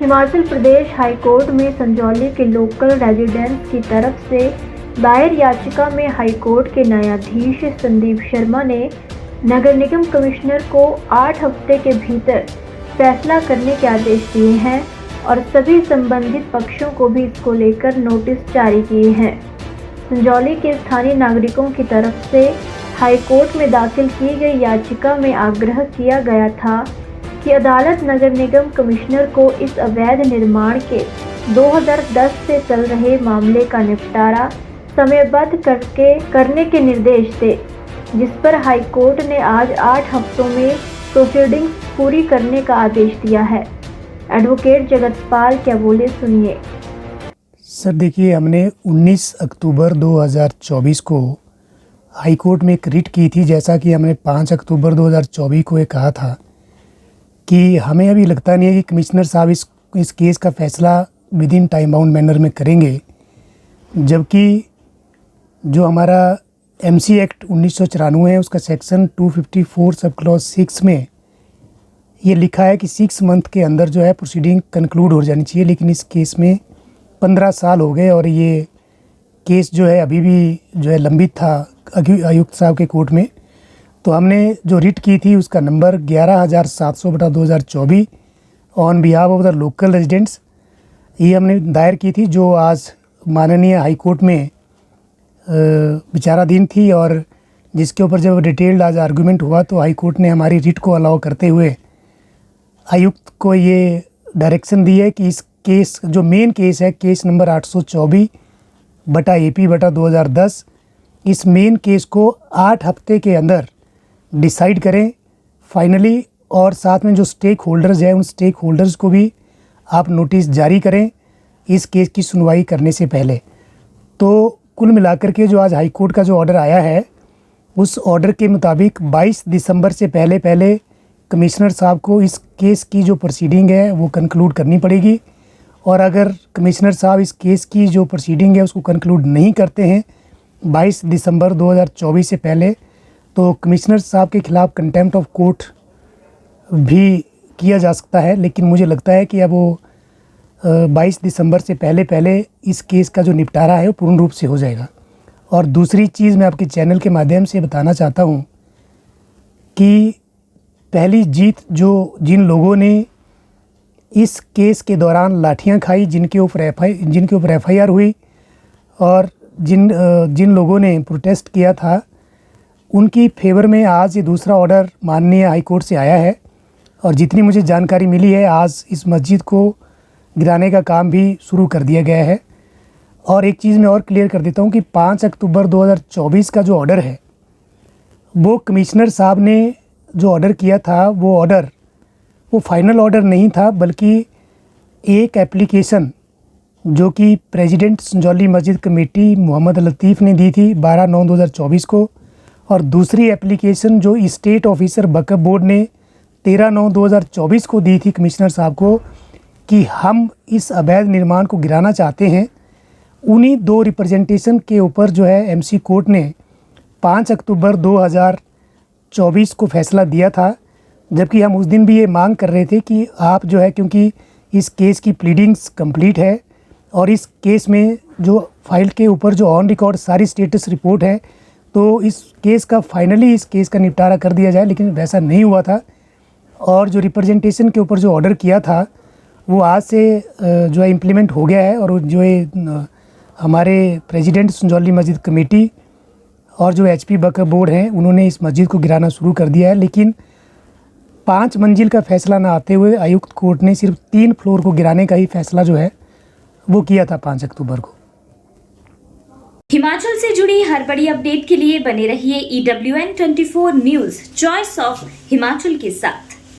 Himachal Pradesh high court में संजौली के local residents की तरफ से दायर याचिका में हाई कोर्ट के न्यायाधीश संदीप शर्मा ने नगर निगम कमिश्नर को 8 हफ्ते के भीतर फैसला करने के आदेश दिए हैं और सभी संबंधित पक्षों को भी इसको लेकर नोटिस जारी किए हैं। संजौली के स्थानीय नागरिकों की तरफ से हाई कोर्ट में दाखिल की गई याचिका में आग्रह किया गया था कि अदालत नगर निगम कमिश्नर को इस अवैध निर्माण के 2010 से चल रहे मामले का निपटारा समयबद्ध करने के निर्देश दे, जिस पर हाई कोर्ट ने आज 8 हफ्तों में प्रोसीडिंग्स पूरी करने का आदेश दिया है। एडवोकेट जगतपाल क्या बोले, सुनिए। सर देखिए, हमने 19 अक्टूबर 2024 को हाई कोर्ट में एक रिट की थी। जैसा कि हमने 5 अक्टूबर 2024 को ये कहा था कि हमें अभी लगता नहीं है कि कमिश्नर साहब इस केस का फैसला with in time bound manner में करेंगे, जबकि जो हमारा एमसी एक्ट 1994 है उसका सेक्शन 254 सब क्लॉज 6 में ये लिखा है कि 6 मंथ के अंदर जो है प्रोसीडिंग कंक्लूड हो जानी चाहिए। लेकिन इस केस में 15 साल हो गए और ये केस जो है अभी भी जो है लंबित था आयुक्त साहब के कोर्ट में। तो हमने जो रिट की थी उसका number 11,700/2024 on behalf of the local residents ये हमने दायर की थी, जो आज माननीय हाई कोर्ट में विचाराधीन थी। और जिसके ऊपर जब डिटेल्ड आज आर्गूमेंट हुआ तो हाई कोर्ट ने हमारी रिट को अलाउ करते हुए आयुक्त को ये डायरेक्शन दी है कि इस केस जो मेन केस है, केस नंबर 824/AP/2010, इस मेन केस को 8 हफ्ते के अंदर डिसाइड करें फाइनली। और साथ में जो स्टेक होल्डर्स हैं उन स्टेक होल्डर्स को भी आप नोटिस जारी करें इस केस की सुनवाई करने से पहले। तो कुल मिलाकर के जो आज हाई कोर्ट का जो ऑर्डर आया है उस ऑर्डर के मुताबिक 22 दिसंबर से पहले कमिश्नर साहब को इस केस की जो प्रोसीडिंग है वो कंक्लूड करनी पड़ेगी। और अगर कमिश्नर साहब इस केस की जो प्रोसीडिंग है उसको कंक्लूड नहीं करते हैं 22 दिसंबर 2024 से पहले, तो कमिश्नर साहब के खिलाफ़ कंटेम्प्ट ऑफ कोर्ट भी किया जा सकता है। लेकिन मुझे लगता है कि अब वो 22 दिसंबर से पहले इस केस का जो निपटारा है वो पूर्ण रूप से हो जाएगा। और दूसरी चीज़ मैं आपके चैनल के माध्यम से बताना चाहता हूँ कि पहली जीत जो जिन लोगों ने इस केस के दौरान लाठियाँ खाई, जिनके ऊपर FIR हुई और जिन लोगों ने प्रोटेस्ट किया था, उनकी फेवर में आज ये दूसरा ऑर्डर माननीय हाई कोर्ट से आया है। और जितनी मुझे जानकारी मिली है आज इस मस्जिद को गिराने का काम भी शुरू कर दिया गया है। और एक चीज़ मैं और क्लियर कर देता हूँ कि 5 अक्टूबर 2024 का जो ऑर्डर है वो कमिश्नर साहब ने जो ऑर्डर किया था वो फाइनल ऑर्डर नहीं था, बल्कि एक एप्लीकेशन जो कि प्रेसिडेंट संजौली मस्जिद कमेटी मोहम्मद लतीफ़ ने दी थी 12/9/2024 को, और दूसरी एप्लीकेशन जो स्टेट ऑफिसर वक्फ बोर्ड ने 13/9/2024 को दी थी कमिश्नर साहब को कि हम इस अवैध निर्माण को गिराना चाहते हैं। उन्हीं 2 रिप्रेजेंटेशन के ऊपर जो है एमसी कोर्ट ने 5 अक्टूबर 2024 को फैसला दिया था। जबकि हम उस दिन भी ये मांग कर रहे थे कि आप जो है, क्योंकि इस केस की प्लीडिंग्स कंप्लीट है और इस केस में जो फाइल के ऊपर जो ऑन रिकॉर्ड सारी स्टेटस रिपोर्ट है, तो इस केस का फाइनली इस केस का निपटारा कर दिया जाए। लेकिन वैसा नहीं हुआ था। और जो रिप्रेजेंटेशन के ऊपर जो ऑर्डर किया था वो आज से जो है इम्प्लीमेंट हो गया है। और जो है हमारे प्रेसिडेंट संजौली मस्जिद कमेटी और जो HP वक्फ बोर्ड हैं उन्होंने इस मस्जिद को गिराना शुरू कर दिया है। लेकिन 5 मंजिल का फैसला ना आते हुए आयुक्त कोर्ट ने सिर्फ 3 फ्लोर को गिराने का ही फैसला जो है वो किया था 5 अक्टूबर को। हिमाचल से जुड़ी हर बड़ी अपडेट के लिए बने रहिए EWN24 news choice of Himachal के साथ।